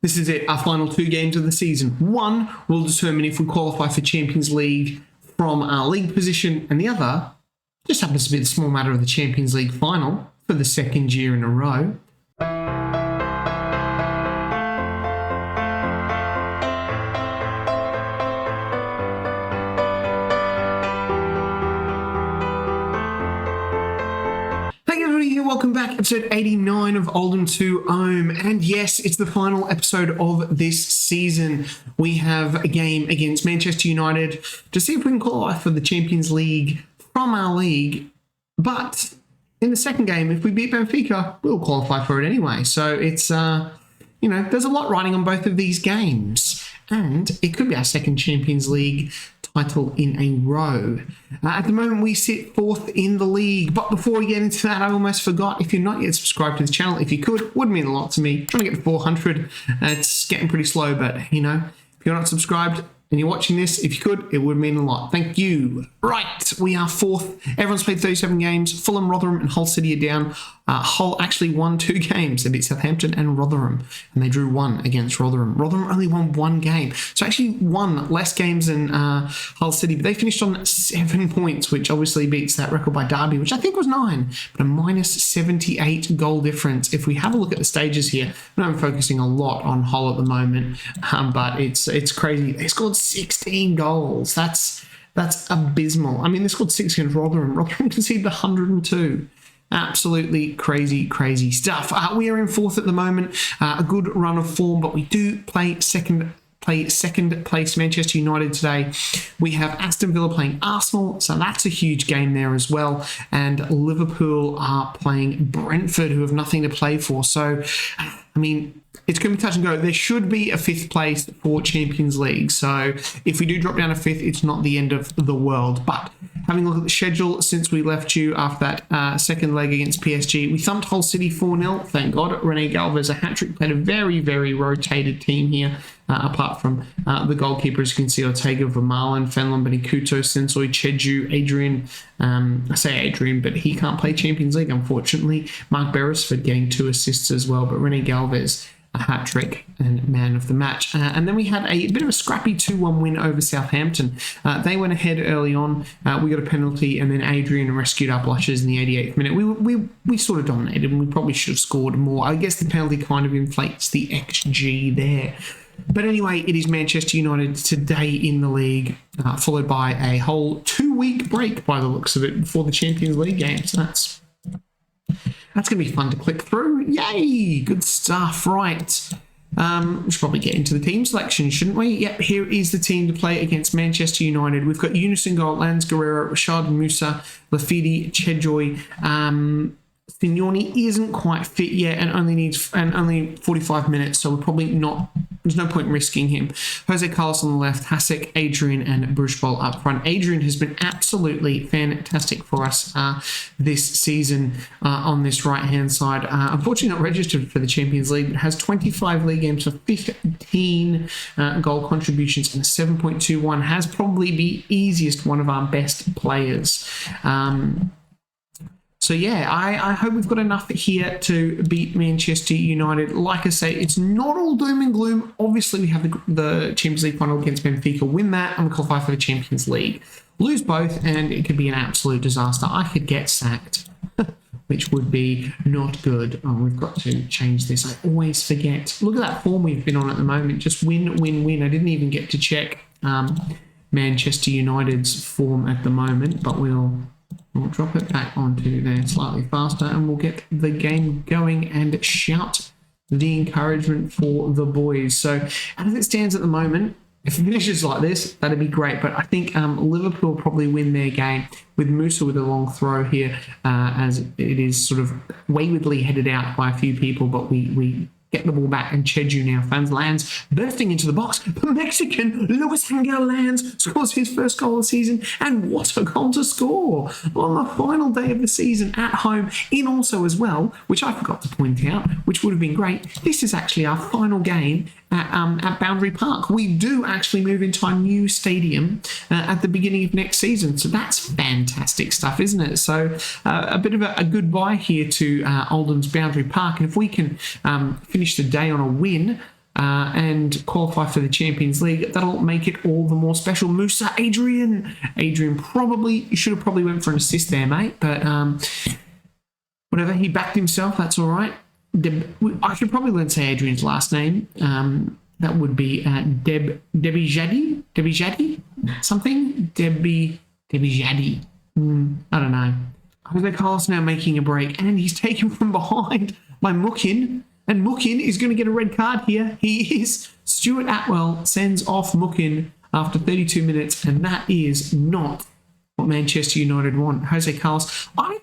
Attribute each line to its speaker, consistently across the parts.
Speaker 1: This is it, our final 2 games of the season. One will determine if we qualify for Champions League from our league position, and the other just happens to be the small matter of the Champions League final for the 2nd year in a row. Welcome back, episode 89 of Oldham to Ohm. And yes, it's the final episode of this season. We have a game against Manchester United to see if we can qualify for the Champions League from our league. But in the second game, if we beat Benfica, we'll qualify for it anyway. So it's, there's a lot riding on both of these games. And it could be our second Champions League title in a row. At the moment, we sit 4th in the league. But before we get into that, I almost forgot. If you're not yet subscribed to the channel, if you could, would mean a lot to me. Trying to get to 400. It's getting pretty slow, but, if you're not subscribed and you're watching this, if you could, it would mean a lot. Thank you. Right, we are 4th. Everyone's played 37 games. Fulham, Rotherham and Hull City are down. Hull actually won 2 games. They beat Southampton and Rotherham, and they drew 1 against Rotherham. Rotherham only won 1 game, so actually won less games than Hull City, but they finished on 7 points, which obviously beats that record by Derby, which I think was 9, but a minus 78 goal difference. If we have a look at the stages here, I know I'm focusing a lot on Hull at the moment, but it's crazy. They scored 16 goals. That's abysmal. I mean, they scored 6 against Rotherham. Rotherham conceded 102. Absolutely crazy stuff. We are in 4th at the moment. A good run of form, but we do play second place Manchester United today. We have Aston Villa playing Arsenal, so that's a huge game there as well. And Liverpool are playing Brentford, who have nothing to play for. So, I mean, it's going to be touch and go. There should be a 5th place for Champions League. So if we do drop down to 5th, it's not the end of the world. But having a look at the schedule since we left you after that second leg against PSG, we thumped Hull City 4-0. Thank God. Rene Galvez, a hat-trick, played a very rotated team here. Apart from the goalkeeper, as you can see, Ortega, Vermaelen, Fenlon, Benikuto, Sensoi, Cheju, Adrian. I say Adrian, but he can't play Champions League, unfortunately. Mark Beresford getting 2 assists as well, but Rene Galvez, a hat-trick and man of the match. And then we had a bit of a scrappy 2-1 win over Southampton. They went ahead early on. We got a penalty, and then Adrian rescued our blushes in the 88th minute. We sort of dominated, and we probably should have scored more. I guess the penalty kind of inflates the XG there. But anyway, it is Manchester United today in the league, followed by a whole 2-week break by the looks of it before the Champions League games. That's going to be fun to click through. Yay! Good stuff. Right. We should probably get into the team selection, shouldn't we? Yep, here is the team to play against Manchester United. We've got Yunus in goal, Lance Guerrero, Rashad Musa, Lafidi, Chejoy. Signoni isn't quite fit yet and only 45 minutes, so we're probably not. There's no point in risking him. Jose Carlos on the left, Hasek, Adrian, and Bruchbol up front. Adrian has been absolutely fantastic for us this season on this right-hand side. Unfortunately, not registered for the Champions League, but has 25 league games for 15 goal contributions and a 7.21. Has probably the easiest one of our best players. So yeah, I hope we've got enough here to beat Manchester United. Like I say, it's not all doom and gloom. Obviously, we have the Champions League final against Benfica. Win that and we qualify for the Champions League. Lose both and it could be an absolute disaster. I could get sacked, which would be not good. Oh, we've got to change this. I always forget. Look at that form we've been on at the moment. Just win. I didn't even get to check Manchester United's form at the moment, but we'll drop it back onto there slightly faster and we'll get the game going and shout the encouragement for the boys. So as it stands at the moment, if it finishes like this, that'd be great. But I think Liverpool will probably win their game with Musa with a long throw here as it is sort of waywardly headed out by a few people, but we get the ball back and Cheju now finds Lands bursting into the box. The Mexican Luis Angel Lands scores his first goal of the season, and what a goal to score on the final day of the season at home in also as well, which I forgot to point out, which would have been great. This is actually our final game at Boundary Park. We do actually move into our new stadium at the beginning of next season, so that's fantastic stuff, isn't it? So a bit of a goodbye here to Oldham's Boundary Park, and if we can finish the day on a win, and qualify for the Champions League. That'll make it all the more special. Musa, Adrian probably should have went for an assist there, mate. But whatever, he backed himself. That's all right. I should probably learn to say Adrian's last name. That would be Debbie Jadi, something. Debbie Jadi. I don't know. Jose Carlos now making a break, and he's taken from behind by Mukin. And Mukin is going to get a red card here. He is. Stuart Atwell sends off Mukin after 32 minutes, and that is not what Manchester United want. Jose Carlos, I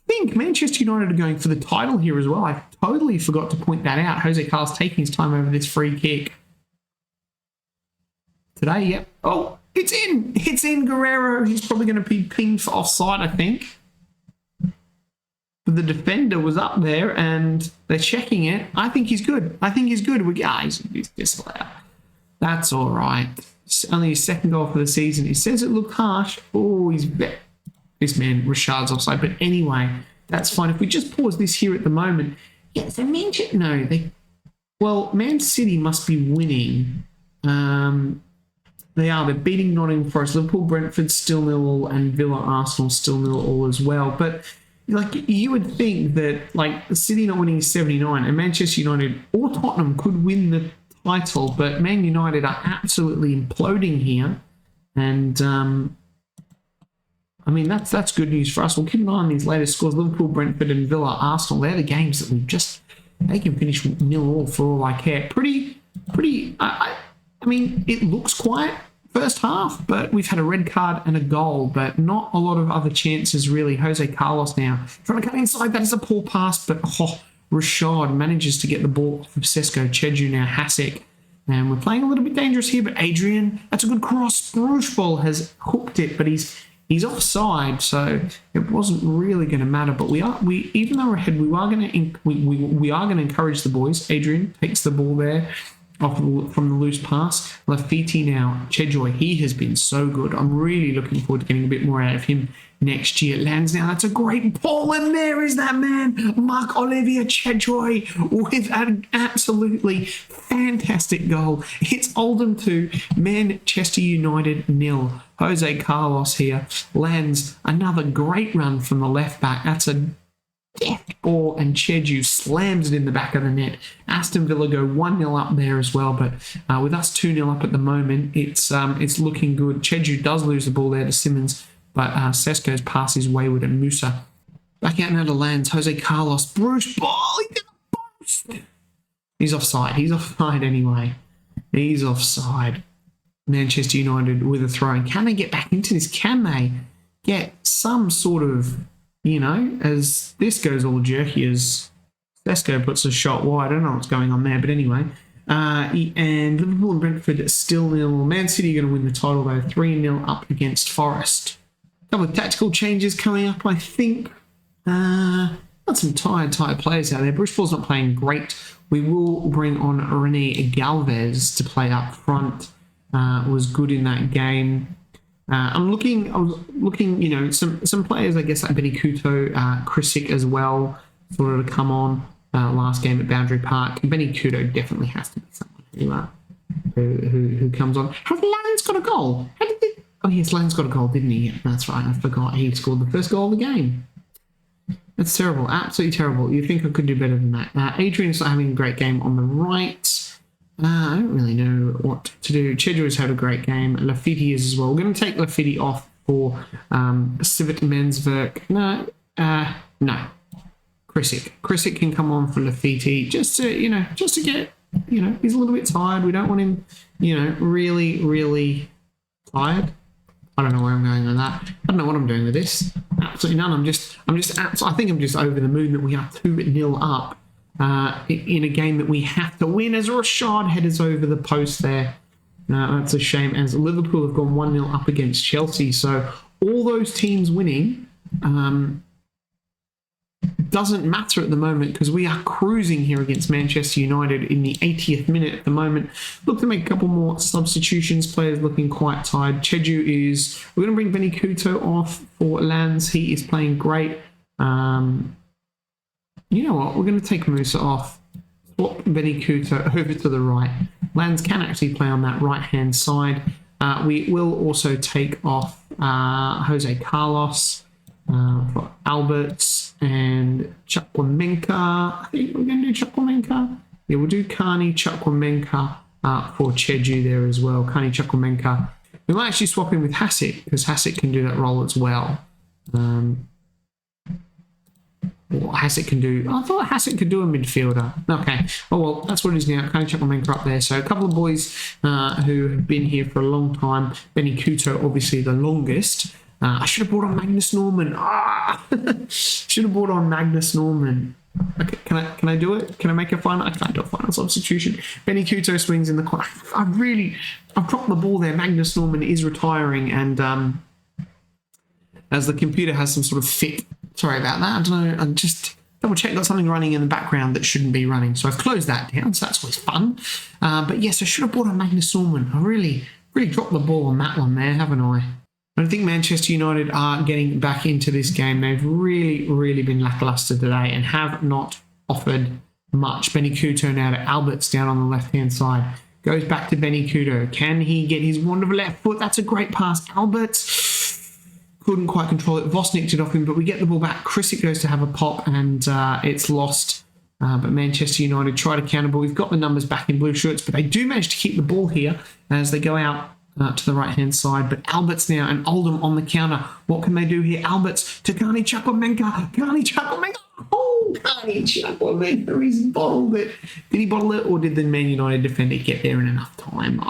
Speaker 1: think Manchester United are going for the title here as well. I totally forgot to point that out. Jose Carlos taking his time over this free kick. Today, yep. Oh, it's in. It's in. Guerrero. He's probably going to be pinged for offside, I think. The defender was up there and they're checking it. I think he's good. He's disallowed. That's all right. It's only his second goal for the season. He says it looked harsh. Oh, this man, Rashad's offside. But anyway, that's fine. If we just pause this here at the moment. Yeah, so Man City must be winning. They are. They're beating Nottingham Forest. Liverpool, Brentford still 0-0 and Villa, Arsenal still 0-0 as well. But you would think that City not winning is 79 and Manchester United or Tottenham could win the title, but Man United are absolutely imploding here. And that's good news for us. We'll keep an eye on these latest scores. Liverpool, Brentford and Villa, Arsenal, they're the games that they can finish 0-0 for all I care. It looks quiet first half, but we've had a red card and a goal, but not a lot of other chances really. Jose Carlos now trying to cut inside. That is a poor pass, but Rashad manages to get the ball off of Sesko. Cheju now Hasek, and we're playing a little bit dangerous here, but Adrian, that's a good cross. Bruce Ball has hooked it, but he's offside, so it wasn't really going to matter. But even though we're ahead, we are going to encourage the boys. Adrian takes the ball there from the loose pass. Lafiti now, Chejoy, he has been so good. I'm really looking forward to getting a bit more out of him next year. Lands now, that's a great ball, and there is that man, Marc-Olivier Chejoy, with an absolutely fantastic goal. It's Oldham 2, Manchester United 0. Jose Carlos here lands another great run from the left back. That's a deft ball, and Cheju slams it in the back of the net. Aston Villa go 1-0 up there as well, but with us 2-0 up at the moment, it's looking good. Cheju does lose the ball there to Simmons, but Sesko's pass is wayward, and Musa back out and out of lands. Jose Carlos, Bruce Ball, he did a post. He's offside. He's offside anyway. He's offside. Manchester United with a throw. Can they get back into this? Can they get some sort of, as this goes all jerky as Sesko puts a shot wide. I don't know what's going on there, but anyway. And Liverpool and Brentford are still 0. Man City are going to win the title, though, 3-0 up against Forest. A couple of tactical changes coming up, I think. Got some tired players out there. Bruce Ball's not playing great. We will bring on René Galvez to play up front. Was good in that game. I was looking, some players, I guess, like Benny Couto, Krisic as well, sort of come on last game at Boundary Park. Benny Couto definitely has to be someone who comes on. Has Lance got a goal? Oh, yes, Lance got a goal, didn't he? That's right, I forgot. He scored the first goal of the game. That's terrible, absolutely terrible. You'd think I could do better than that. Adrian's not having a great game on the right. I don't really know what to do. Cheju has had a great game. Lafiti is as well. We're going to take Lafiti off for Sivit Mensverk. No. Krisic can come on for Lafiti just to get, he's a little bit tired. We don't want him, really, really tired. I don't know where I'm going with that. I don't know what I'm doing with this. Absolutely none. I think I'm just over the moon that we are 2-0 up. In a game that we have to win, as Rashad headers over the post there. That's a shame, as Liverpool have gone 1-0 up against Chelsea. So all those teams winning doesn't matter at the moment, because we are cruising here against Manchester United in the 80th minute at the moment. Look to make a couple more substitutions. Players looking quite tired. We're going to bring Benny Couto off for Lanz. He is playing great. You know what? We're going to take Musa off. swap Benfica over to the right. Lands can actually play on that right-hand side. We will also take off Jose Carlos for Alberts and Chukwuemeka. I think we're going to do Chukwuemeka. Yeah, we'll do Carney, Chukwuemeka for Cheju there as well. Carney, Chukwuemeka. We might actually swap in with Hasek because Hasek can do that role as well. What Hasek can do. I thought Hasek could do a midfielder. Okay. Oh, well, that's what it is now. Kind of Chukwuemeka up there. So a couple of boys who have been here for a long time. Benny Couto, obviously the longest. I should have brought on Magnus Norman. Should have brought on Magnus Norman. Okay, can I do it? Can I make a final? I can't do a final substitution. Benny Couto swings in the corner. I've dropped the ball there. Magnus Norman is retiring, and as the computer has some sort of fit. Sorry about that. I don't know. I just double check. Got something running in the background that shouldn't be running. So I've closed that down. So that's always fun. But yes, I should have brought on Magnus Norman. I really dropped the ball on that one there, haven't I? I think Manchester United are getting back into this game. They've really been lacklustre today and have not offered much. Benny Couto now to Alberts down on the left-hand side. Goes back to Benny Couto. Can he get his wonderful left foot? That's a great pass. Alberts couldn't quite control it. Vos nicked it off him, but we get the ball back. Krisic goes to have a pop, and it's lost. But Manchester United try to counter ball. We've got the numbers back in blue shirts, but they do manage to keep the ball here as they go out to the right-hand side. But Alberts now and Oldham on the counter. What can they do here? Alberts to Carney Chukwuemeka. Carney Chukwuemeka. Oh, Carney Chukwuemeka. He's bottled it. Did he bottle it, or did the Man United defender get there in enough time?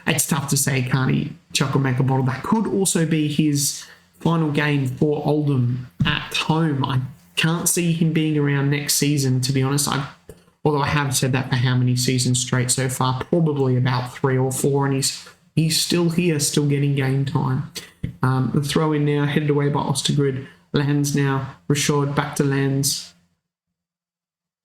Speaker 1: It's tough to say. Carney Chukwuemeka bottled. That could also be his final game for Oldham at home. I can't see him being around next season, to be honest. Although I have said that for how many seasons straight so far, probably about 3 or 4, and he's still here, still getting game time. The throw in now, headed away by Ostergrid. Lands now, Rashad back to Lands.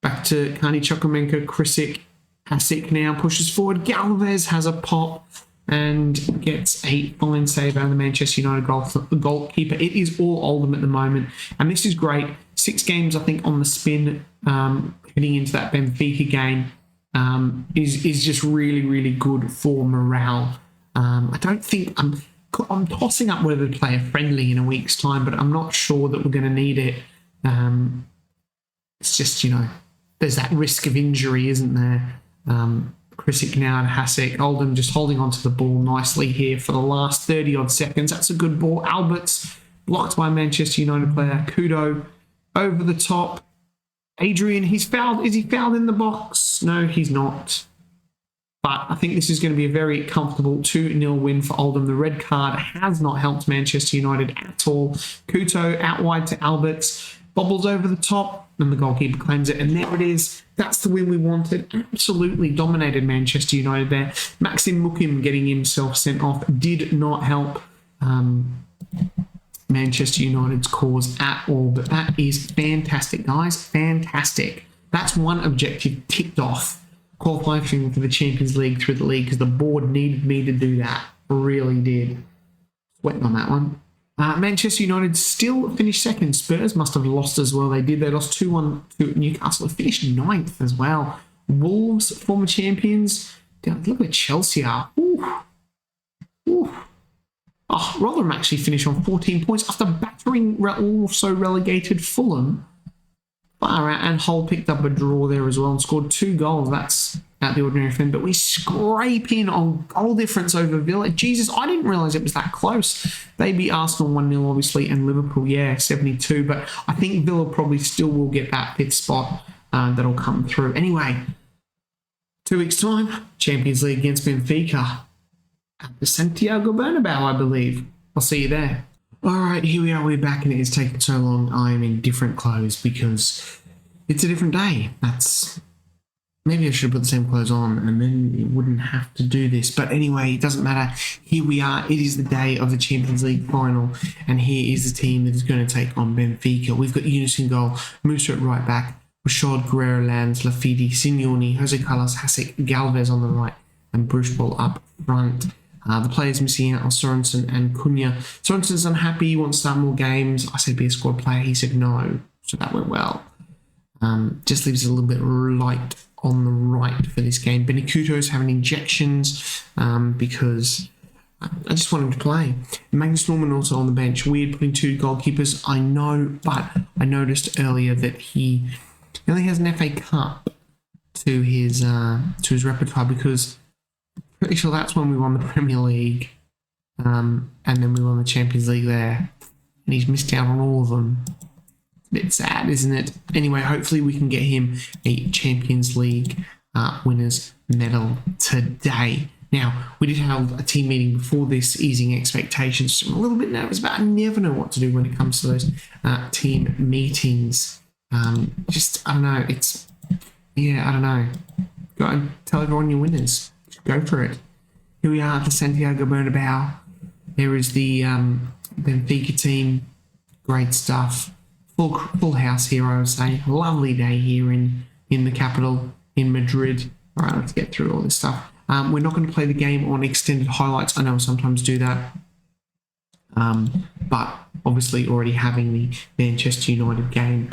Speaker 1: Back to Carney Chukwuemeka, Krisic. Hasek now pushes forward. Galvez has a pop and gets a fine save out of the Manchester United goalkeeper. It is all Oldham at the moment, and this is great. 6 games, I think, on the spin heading into that Benfica game is just really good for morale. I don't think I'm tossing up whether to play a friendly in a week's time, but I'm not sure that we're going to need it. It's just, there's that risk of injury, isn't there? Krisic now and Hasek. Oldham just holding onto the ball nicely here for the last 30-odd seconds. That's a good ball. Alberts blocked by Manchester United player. Couto over the top. Adrian, he's fouled. Is he fouled in the box? No, he's not. But I think this is going to be a very comfortable 2-0 win for Oldham. The red card has not helped Manchester United at all. Couto out wide to Alberts. Bobbles over the top, and the goalkeeper claims it. And there it is. That's the win we wanted. Absolutely dominated Manchester United there. Maxim Mukim getting himself sent off did not help Manchester United's cause at all. But that is fantastic, guys. Fantastic. That's one objective ticked off. Qualifying for the Champions League through the league, because the board needed me to do that. Really did. Sweating on that one. Manchester United still finished second. Spurs must have lost as well. They did. They lost 2-1 to Newcastle. They finished 9th as well. Wolves, former champions. Look at Chelsea are. Ooh. Oh, Rotherham actually finished on 14 points after battering also relegated Fulham. Far out, and Hull picked up a draw there as well and scored 2 goals. That's out the ordinary for them. But we scrape in on goal difference over Villa. Jesus, I didn't realise it was that close. They beat Arsenal 1-0 obviously, and Liverpool, 72. But I think Villa probably still will get that 5th spot that'll come through. Anyway, 2 weeks' time, Champions League against Benfica at the Santiago Bernabeu, I believe. I'll see you there. All right, here we are. We're back, and it has taken so long. I am in different clothes because it's a different day. Maybe I should have put the same clothes on, and then you wouldn't have to do this. But anyway, it doesn't matter. Here we are. It is the day of the Champions League final, and here is the team that is going to take on Benfica. We've got Yunus in goal, Musa at right back, Rashad, Guerrero, Lands, Lafidi, Signoni, Jose Carlos, Hasek, Galvez on the right, and Bruce Ball up front. The players missing out are Sorensen and Cunha. Sorensen's unhappy. He wants to start more games. I said be a squad player. He said no. So that went well. Just leaves it a little bit light on the right for this game. Benfica's having injections because I just want him to play. Magnus Norman also on the bench. Weird putting 2 goalkeepers, I know, but I noticed earlier that he only has an FA Cup to his repertoire, because I'm pretty sure that's when we won the Premier League, and then we won the Champions League there, and he's missed out on all of them. A bit sad, isn't it? Anyway, hopefully we can get him a Champions League winners medal today. Now, we did have a team meeting before this, easing expectations. So I'm a little bit nervous, but I never know what to do when it comes to those team meetings. I don't know. I don't know. Go and tell everyone your winners. Just go for it. Here we are at the Santiago Bernabeu. There is the Benfica team. Great stuff. Full house here, I would say. Lovely day here in the capital, in Madrid. All right, let's get through all this stuff. We're not going to play the game on extended highlights. I know I sometimes do that. But obviously already having the Manchester United game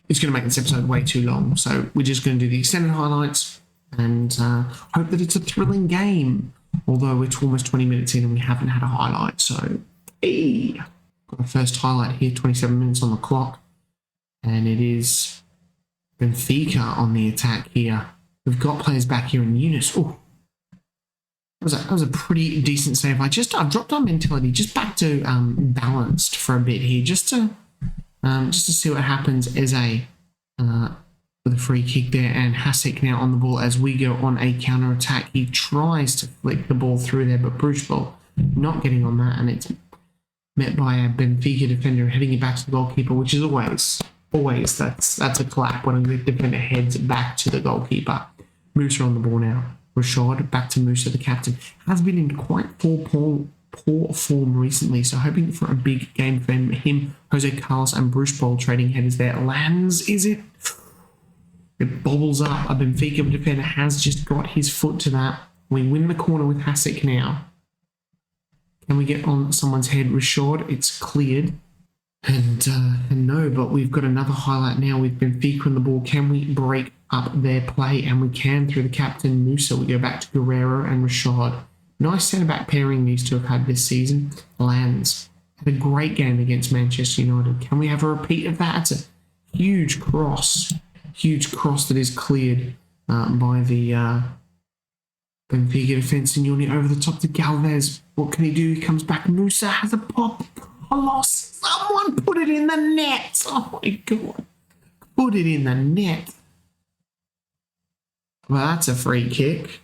Speaker 1: is going to make this episode way too long. So we're just going to do the extended highlights and hope that it's a thrilling game. Although we're almost 20 minutes in and we haven't had a highlight. So, hey, got our first highlight here, 27 minutes on the clock. And it is Benfica on the attack here. We've got players back here in Eunice. Oh, that was a pretty decent save. I've dropped our mentality just back to balanced for a bit here, just to see what happens as with a free kick there, and Hasek now on the ball as we go on a counter attack. He tries to flick the ball through there, but Bruce Ball not getting on that, and it's met by a Benfica defender heading it back to the goalkeeper, which is always that's a clap when a defender heads back to the goalkeeper. Musa on the ball now. Rashad back to Musa, the captain. Has been in quite poor form recently, so hoping for a big game for him. Jose Carlos and Bruce Ball trading headers there. Lands, is it? It bobbles up. A Benfica defender has just got his foot to that. We win the corner with Hasek now. Can we get on someone's head? Rashad, it's cleared. And no, but we've got another highlight now with Benfica on the ball. Can we break up their play? And we can through the captain, Musa. We go back to Guerrero and Rashad. Nice centre-back pairing these two have had this season. Lands had a great game against Manchester United. Can we have a repeat of that? It's a huge cross that is cleared by the Benfica defence. And Signori over the top to Galvez. What can he do? He comes back. Musa has a pop. A loss. Someone put it in the net. Oh my God. Put it in the net. Well, that's a free kick.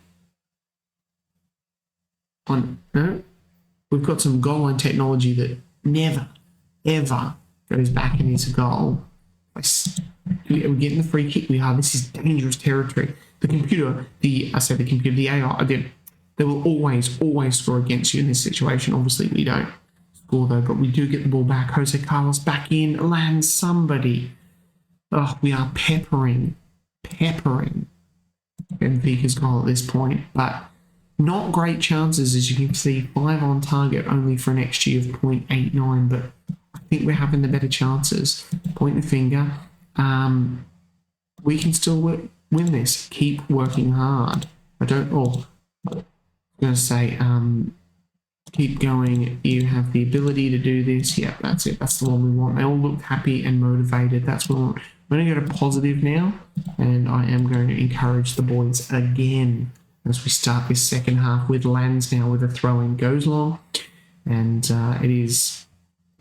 Speaker 1: No, we've got some goal line technology that never, ever goes back and is a goal. We're getting the free kick. We are. This is dangerous territory. The AI, they will always score against you in this situation. Obviously, we don't score though, but we do get the ball back. Jose Carlos back in, lands somebody. Oh, we are peppering Benfica's goal at this point, but not great chances, as you can see. 5 on target, only for an XG of 0.89, but I think we're having the better chances. Point the finger. We can still win this. Keep working hard. I'm going to say, keep going. You have the ability to do this. Yeah, that's it. That's the one we want. They all look happy and motivated. That's what we want. I'm going to go to positive now, and I am going to encourage the boys again as we start this second half with Lands now with a throw-in. Goes long, and it is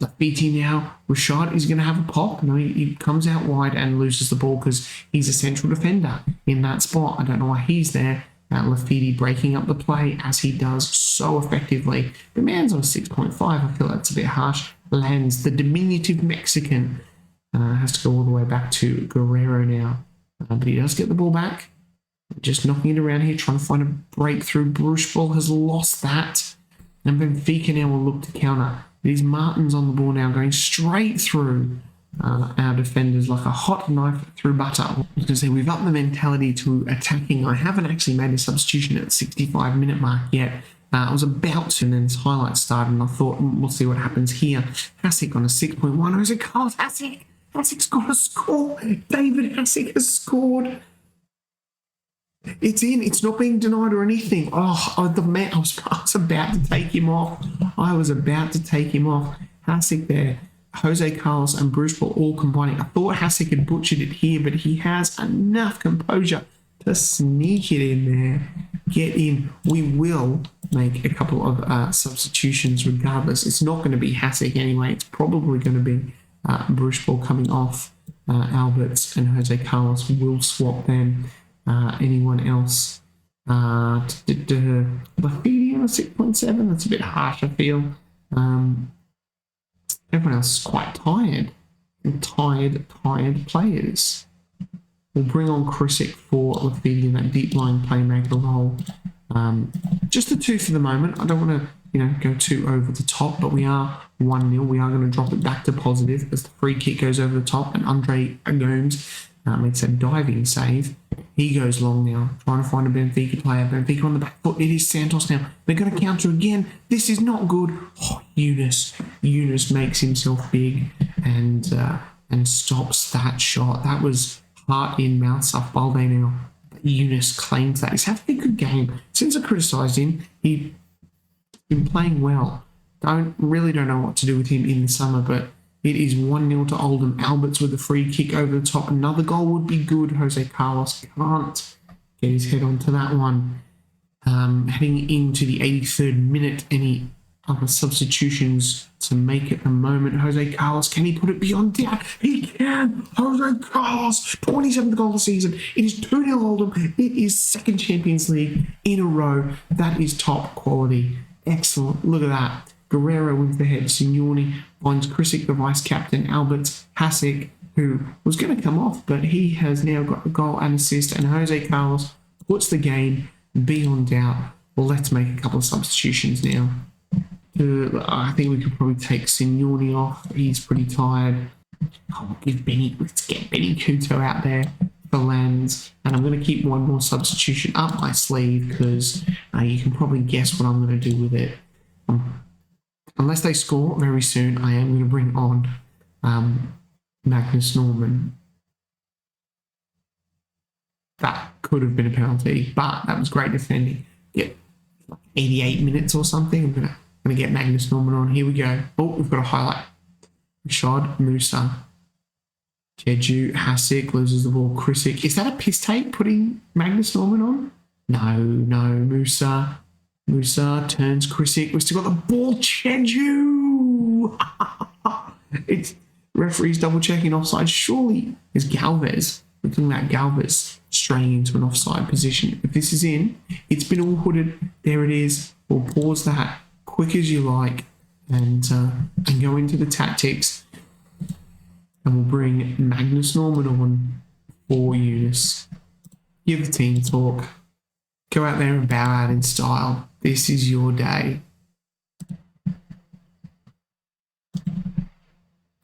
Speaker 1: Lafiti now. Rashad is going to have a pop. No, he comes out wide and loses the ball because he's a central defender in that spot. I don't know why he's there. Lafiti breaking up the play as he does so effectively. The man's on 6.5. I feel that's a bit harsh. Lands, the diminutive Mexican, has to go all the way back to Guerrero now. But he does get the ball back. Just knocking it around here, trying to find a breakthrough. Bruce Ball has lost that. And Benfica now will look to counter. It is Martins on the ball now, going straight through our defenders like a hot knife through butter. I was going to say, we've upped the mentality to attacking. I haven't actually made a substitution at the 65-minute mark yet. I was about to, and then this highlight started, and I thought, we'll see what happens here. Hasek on a 6.1. Jose Carlos Hasek Hasek's got a score. David Hasek has scored. It's in. It's not being denied or anything. The man, I was about to take him off. Hasek there. Jose Carlos and Bruce were all combining. I thought Hasek had butchered it here, but he has enough composure to sneak it in there. Get in. We will make a couple of substitutions regardless. It's not going to be Hasek anyway. It's probably going to be Bruce Ball coming off. Alberts and Jose Carlos will swap them. Anyone else? Lafidi on a 6.7. That's a bit harsh, I feel. Everyone else is quite tired. Tired players. We'll bring on Krisic for Lafidi in that deep line playmaker role. Just the two for the moment. I don't want to, go too over the top, but we are 1-0. We are going to drop it back to positive as the free kick goes over the top, and Andre Gomes makes a diving save. He goes long now, trying to find a Benfica player. Benfica on the back foot. It is Santos now. They're going to counter again. This is not good. Yunus makes himself big and stops that shot. That was heart in, mouth stuff. Balde now. Yunus claims that. He's having a good game. Since I criticised him, he's been playing well. Don't know what to do with him in the summer, but it is 1-0 to Oldham. Alberts with a free kick over the top. Another goal would be good. Jose Carlos can't get his head onto that one. Heading into the 83rd minute, any other substitutions to make at the moment? Jose Carlos, can he put it beyond doubt? He can! Jose Carlos, 27th goal of the season. It is 2-0 Oldham. It is second Champions League in a row. That is top quality. Excellent. Look at that. Guerrero wins the head. Signori finds Krisic, the vice-captain. Alberts, Hasek, who was going to come off, but he has now got a goal and assist. And Jose Carlos puts the game beyond doubt. Well, let's make a couple of substitutions now. I think we could probably take Signori off. He's pretty tired. Let's get Benny Couto out there for Lens. And I'm going to keep one more substitution up my sleeve because you can probably guess what I'm going to do with it. Unless they score very soon, I am going to bring on Magnus Norman. That could have been a penalty, but that was great defending. Get 88 minutes or something. I'm going to get Magnus Norman on. Here we go. Oh, we've got a highlight. Rashad Musa. Jeju Hasek loses the ball. Krisic. Is that a piss take putting Magnus Norman on? No. Musa turns Krisic. We've still got the ball. Jeju. It's referees double checking offside. Surely is Galvez. We're talking about Galvez straying into an offside position. If this is in, it's been all hooded. There it is. We'll pause that quick as you like and go into the tactics. And we'll bring Magnus Norman on for Eunice. Give the team talk. Go out there and bow out in style. This is your day.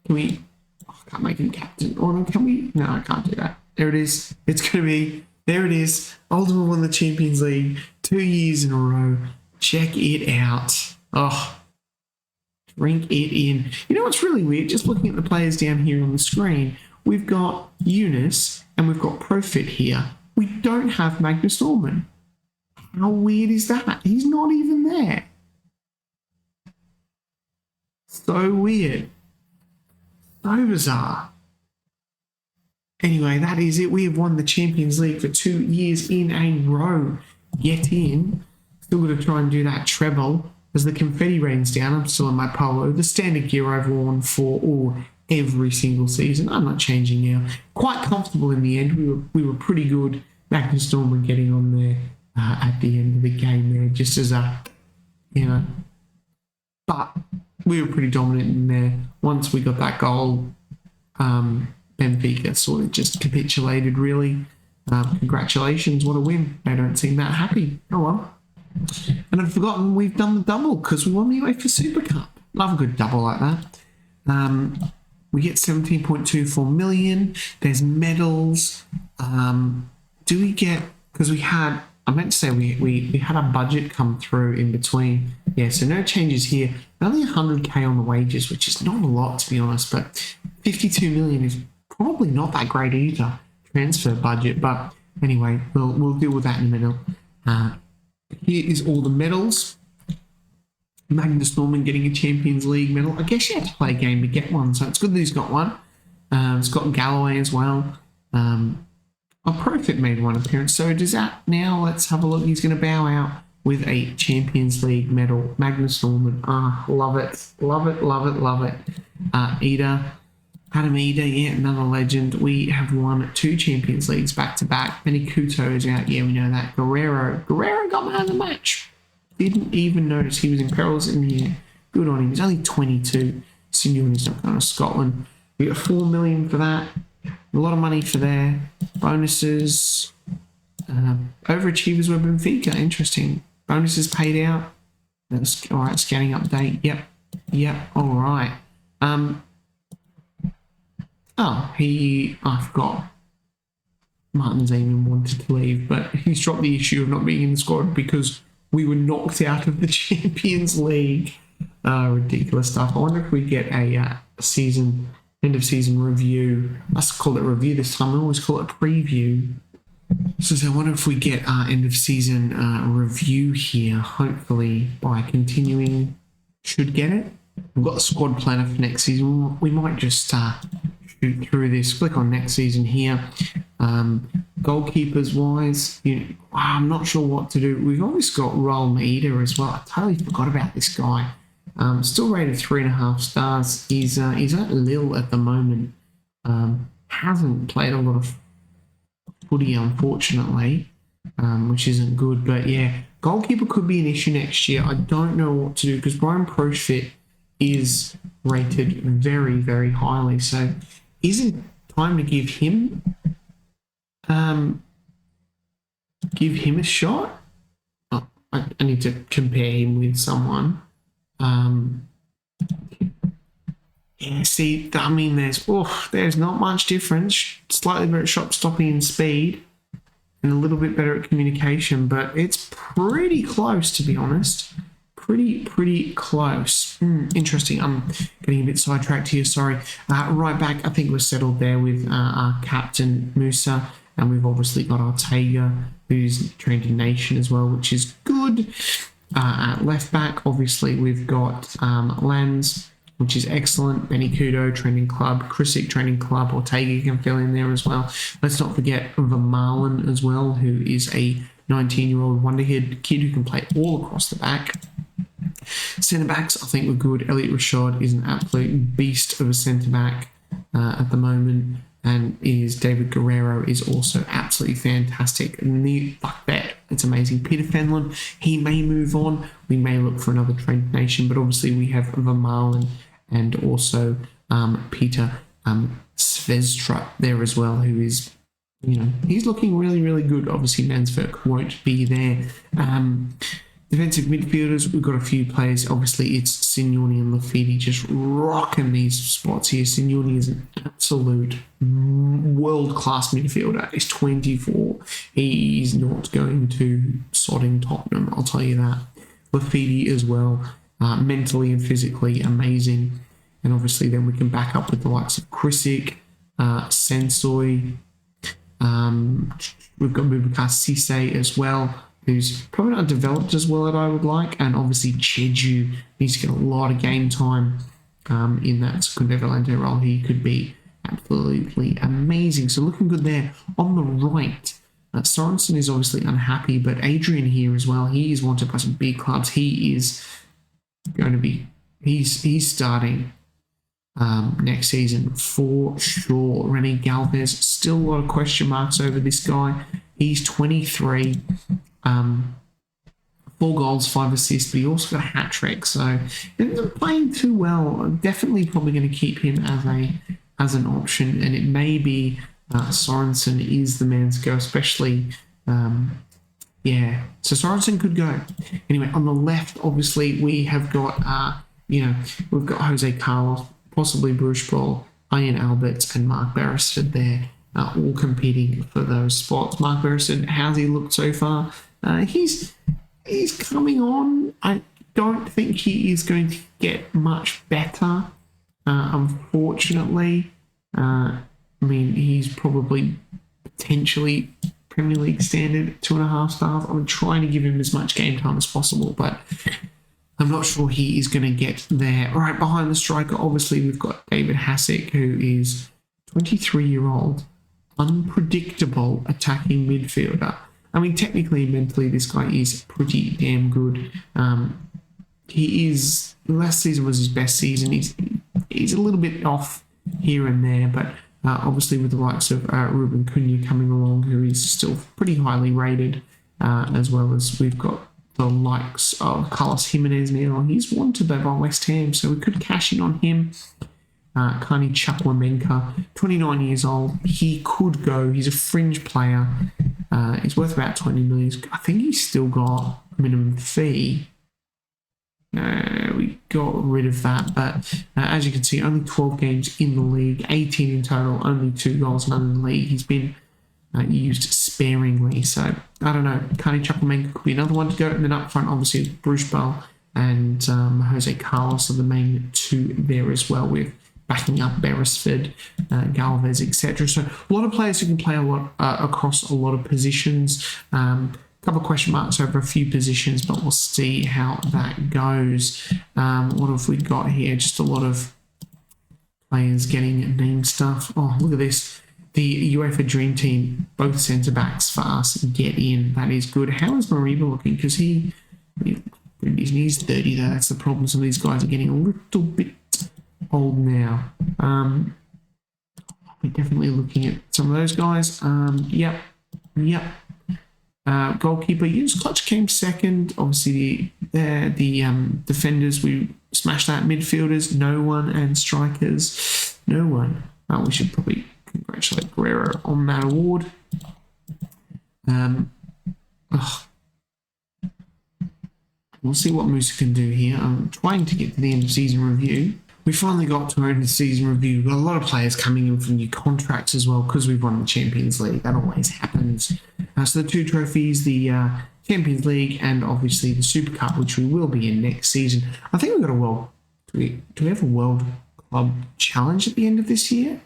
Speaker 1: Can we... I can't make him captain. Or can we? No, I can't do that. There it is. It's going to be... There it is. Oldham won the Champions League 2 years in a row. Check it out. Oh, drink it in. You know what's really weird? Just looking at the players down here on the screen, we've got Eunice and we've got Profit here. We don't have Magnus Norman. How weird is that? He's not even there. So weird. So bizarre. Anyway, that is it. We have won the Champions League for 2 years in a row. Get in. Still got to try and do that treble. As the confetti rains down, I'm still in my polo. The standard gear I've worn for every single season. I'm not changing now. Quite comfortable in the end. We were pretty good. Magnus Norman getting on there at the end of the game there, just as But we were pretty dominant in there. Once we got that goal, Benfica sort of just capitulated, really. Congratulations, what a win. They don't seem that happy. Oh well. And I'd forgotten we've done the double because we won the UEFA Super Cup. Love a good double like that. We get 17.24 million. There's medals. Do we get... Because we had... I meant to say we had a budget come through in between. Yeah, so no changes here. Only 100k on the wages, which is not a lot, to be honest. But 52 million is probably not that great either, transfer budget, but anyway, we'll deal with that in a minute. Here is all the medals. Magnus Norman getting a Champions League medal. I guess you have to play a game to get one, so it's good that he's got one. Scott Galloway as well. Profit made one appearance, so does that now. Let's have a look. He's going to bow out with a Champions League medal. Magnus Norman. Love it. Love it, love it, love it. Adam Eder, yeah, another legend. We have won 2 Champions Leagues back-to-back. Benny Couto is out. Yeah, we know that. Guerrero got man of the match. Didn't even notice he was in perils in the air. Good on him. He's only 22. Simeone's not going to Scotland. We got 4 million for that. A lot of money for there. Bonuses. Overachievers were Benfica. Interesting. Bonuses paid out. That's all right. Scanning update. Yep. All right. I forgot. Martin Zeman wanted to leave, but he's dropped the issue of not being in the squad because we were knocked out of the Champions League. Ridiculous stuff. I wonder if we get a end of season review. Let's call it review this time. I always call it preview. So I wonder if we get our end of season review here. Hopefully by continuing, should get it. We've got the squad planner for next season. We might just shoot through this. Click on next season here. Goalkeepers wise, I'm not sure what to do. We've always got Raul Maida as well. I totally forgot about this guy. Still rated 3.5 stars. He's at Lille at the moment. Hasn't played a lot of footy, unfortunately, which isn't good. But yeah, goalkeeper could be an issue next year. I don't know what to do because Brian Proschwit is rated very, very highly. So is it time to give him a shot? Oh, I need to compare him with someone. See, I mean, there's not much difference. Slightly better at shot stopping and speed, and a little bit better at communication, but it's pretty close, to be honest. Pretty close. Interesting. I'm getting a bit sidetracked here. Sorry. Right back, I think we're settled there with our captain Musa, and we've obviously got Ortega, who's trained in Nation as well, which is good. At left back, obviously we've got Lens, which is excellent. Benny Couto, training club. Krisic, training club. Ortega can fill in there as well. Let's not forget Vermaelen as well, who is a 19-year-old wonderhead kid who can play all across the back. Centre-backs, I think we're good. Elliot Rashad is an absolute beast of a centre-back at the moment. And David Guerrero is also absolutely fantastic. Fuck that. It's amazing. Peter Fenlon, he may move on. We may look for another trained nation, but obviously we have Vermaelen and also Peter Svestra there as well, who is, he's looking really, really good. Obviously, Mansverk won't be there. Defensive midfielders, we've got a few players. Obviously, it's Signoni and Lafiti just rocking these spots here. Signoni is an absolute world-class midfielder. He's 24. He's not going to sodding Tottenham, I'll tell you that. Lafiti as well, mentally and physically amazing. And obviously then we can back up with the likes of Krisic, Sensoi. We've got Boubacar Cissé as well, who's probably not developed as well as I would like. And obviously Cheju needs to get a lot of game time in that Secunda Valente role. He could be absolutely amazing. So looking good there. On the right, Sorensen is obviously unhappy, but Adrian here as well. He is wanted by some big clubs. He is going to be, he's starting next season for sure. Rene Galvez, still a lot of question marks over this guy. He's 23. 4 goals, 5 assists, but he also got a hat trick, so he isn't playing too well. I'm definitely probably going to keep him as an option, and it may be Sorensen is the man to go, especially so Sorensen could go. Anyway, on the left, obviously we have got we've got Jose Carlos, possibly Bruce Ball, Ian Alberts, and Mark Beresford there, all competing for those spots. Mark Beresford, how's he looked so far? He's coming on. I don't think he is going to get much better, unfortunately. I mean, he's probably potentially Premier League standard 2.5 stars. I'm trying to give him as much game time as possible, but I'm not sure he is going to get there. All right, behind the striker, obviously, we've got David Hassick, who is 23-year-old, unpredictable attacking midfielder. I mean, technically, mentally, this guy is pretty damn good. Last season was his best season. He's a little bit off here and there, but obviously with the likes of Ruben Cunha coming along, who is still pretty highly rated, as well as we've got the likes of Carlos Jimenez now. He's wanted though by West Ham, so we could cash in on him. Kani Chukwuemeka, 29 years old. He could go. He's a fringe player. He's worth about 20 million. I think he's still got a minimum fee. We got rid of that, but as you can see, only 12 games in the league, 18 in total, only 2 goals, none in the league. He's been used sparingly, so I don't know. Kani Chukwuemeka could be another one to go, and then up front, obviously, Bruce Bell and Jose Carlos are the main 2 there as well, with backing up Beresford, Galvez, etc. So a lot of players who can play a lot across a lot of positions. Couple of question marks over a few positions, but we'll see how that goes. What have we got here? Just a lot of players getting name stuff. Oh, look at this. The UEFA Dream Team, both centre-backs for us, get in. That is good. How is Mariba looking? Because he's 30 though. That's the problem. Some of these guys are getting a little bit old now. We're definitely looking at some of those guys. Yep. Goalkeeper, Clutch came second. Obviously, the defenders, we smashed that. Midfielders, no one. And strikers, no one. We should probably congratulate Guerrero on that award. We'll see what Musa can do here. I'm trying to get to the end of season review. We finally got to our end of season review. We've got a lot of players coming in for new contracts as well because we've won the Champions League. That always happens. So the 2 trophies, the Champions League and obviously the Super Cup, which we will be in next season. I think we've got a world... Do we have a World Club Challenge at the end of this year?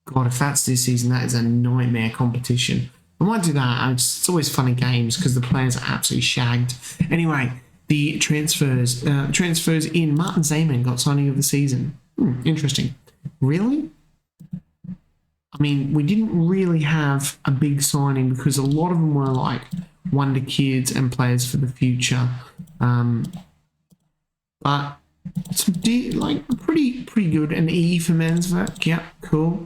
Speaker 1: God, if that's this season, that is a nightmare competition. I might do that. It's always fun in games because the players are absolutely shagged. Anyway... The transfers in. Martin Zayman got signing of the season. Interesting. Really? I mean, we didn't really have a big signing because a lot of them were like wonder kids and players for the future. But some pretty good. An E for Mansverk. Yep, cool.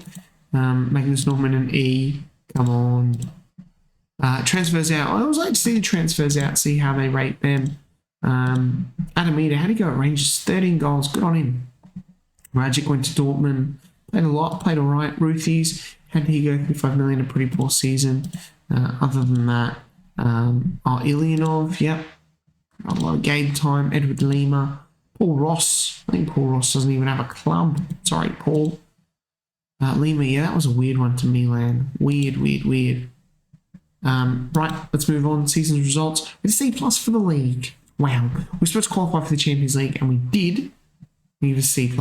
Speaker 1: Magnus Norman and E. Come on. Transfers out. I always like to see the transfers out, see how they rate them. Adamita, how'd he go at Rangers? 13 goals, good on him. Rajic went to Dortmund, played a lot, played all right. Ruthies, how did he go? 35 million, a pretty poor season. Other than that, Ilyanov, yep, a lot of game time. Edward Lima, Paul Ross. I think Paul Ross doesn't even have a club. Sorry, Paul. Lima, yeah, that was a weird one to Milan. Weird. Right, let's move on. Season's results. With a C+ for the league. Wow. We're supposed to qualify for the Champions League, and we did. We have a C+.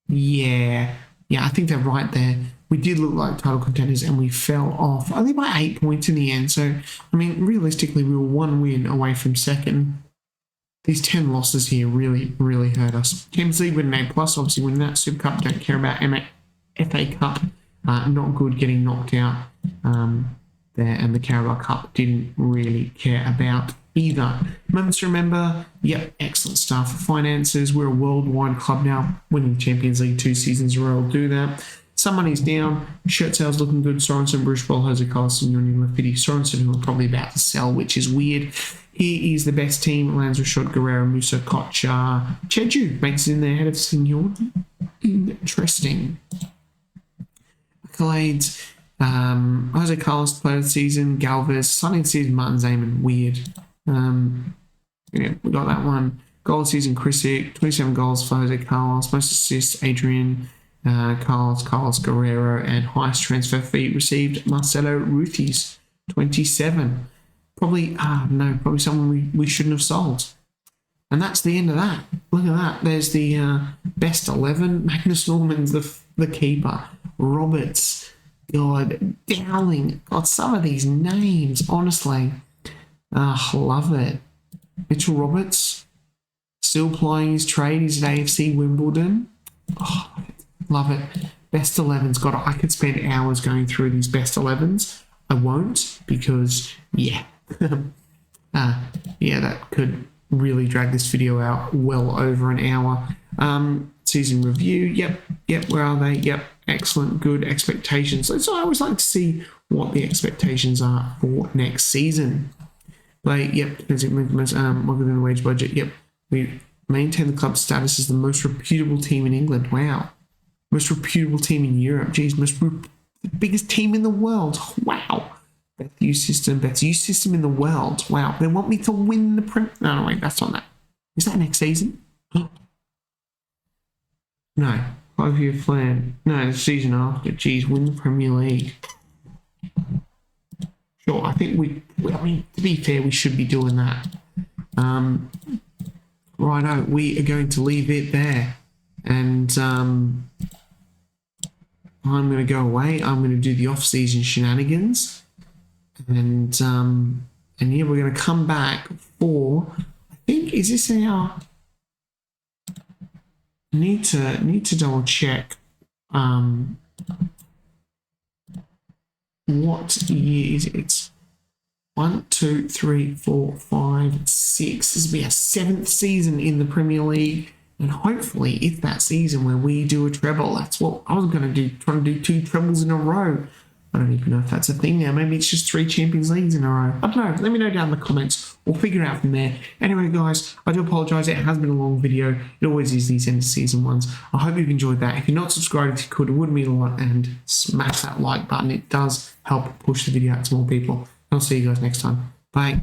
Speaker 1: Yeah, I think they're right there. We did look like title contenders, and we fell off only by 8 points in the end. So, I mean, realistically, we were 1 win away from second. These 10 losses here really hurt us. Champions League with an A+, obviously winning that. Super Cup, don't care about. FA Cup, not good, getting knocked out there. And the Carabao Cup, didn't really care about either. Moments to remember, yep, excellent stuff. Finances, we're a worldwide club now, winning the Champions League 2 seasons in a row will do that. Some money's down, shirt sales looking good. Sorensen, Bruce Ball, Jose Carlos, and Yoni Lafiti. Sorensen, who are probably about to sell, which is weird. Here is the best team. Lanza Shot, Guerrero, Musa, Kocha, Cheju makes it in there ahead of Senior. Interesting. Accolades. Jose Carlos, player of the season. Galvez, signing season. Martin Zayman, weird. Yeah, we got that one. Goal of the season, Krisic, 27 goals for Jose Carlos. Most assists, Adrian, Carlos Guerrero, and highest transfer fee received, Marcelo Ruthies, 27. Probably someone we shouldn't have sold. And that's the end of that. Look at that. There's the best 11. Magnus Norman's the keeper. Roberts. God. Dowling. God, some of these names, honestly. Love it. Mitchell Roberts. Still plying his trade. He's at AFC Wimbledon. Oh, love it. Best 11's got it. I could spend hours going through these best 11s. I won't because, yeah. Yeah, that could really drag this video out well over an hour. Season review. Yep. Where are they? Yep. Excellent. Good expectations. So I always like to see what the expectations are for next season. Like, yep. Within the wage budget. Yep. We maintain the club's status as the most reputable team in England. Wow. Most reputable team in Europe. Geez, the biggest team in the world. Wow. Best youth system in the world. Wow. They want me to win the No, wait, that's not that. Is that next season? No. 5-year plan. No, the season after. Geez, win the Premier League. Sure, I think I mean, to be fair, we should be doing that. Righto, we are going to leave it there. And I'm going to go away. I'm going to do the off-season shenanigans. And yeah, we're going to come back for, I think, is this our, need to double check what year is it? 1, 2, 3, 4, 5, 6. This will be our 7th season in the Premier League. And hopefully it's that season where we do a treble. That's what I was going to do, try to do 2 trebles in a row. I don't even know if that's a thing now. Maybe it's just 3 Champions Leagues in a row. I don't know. Let me know down in the comments. We'll figure it out from there. Anyway, guys, I do apologise. It has been a long video. It always is these end of season ones. I hope you've enjoyed that. If you're not subscribed, if you could, it would mean a lot. And smash that like button. It does help push the video out to more people. I'll see you guys next time. Bye.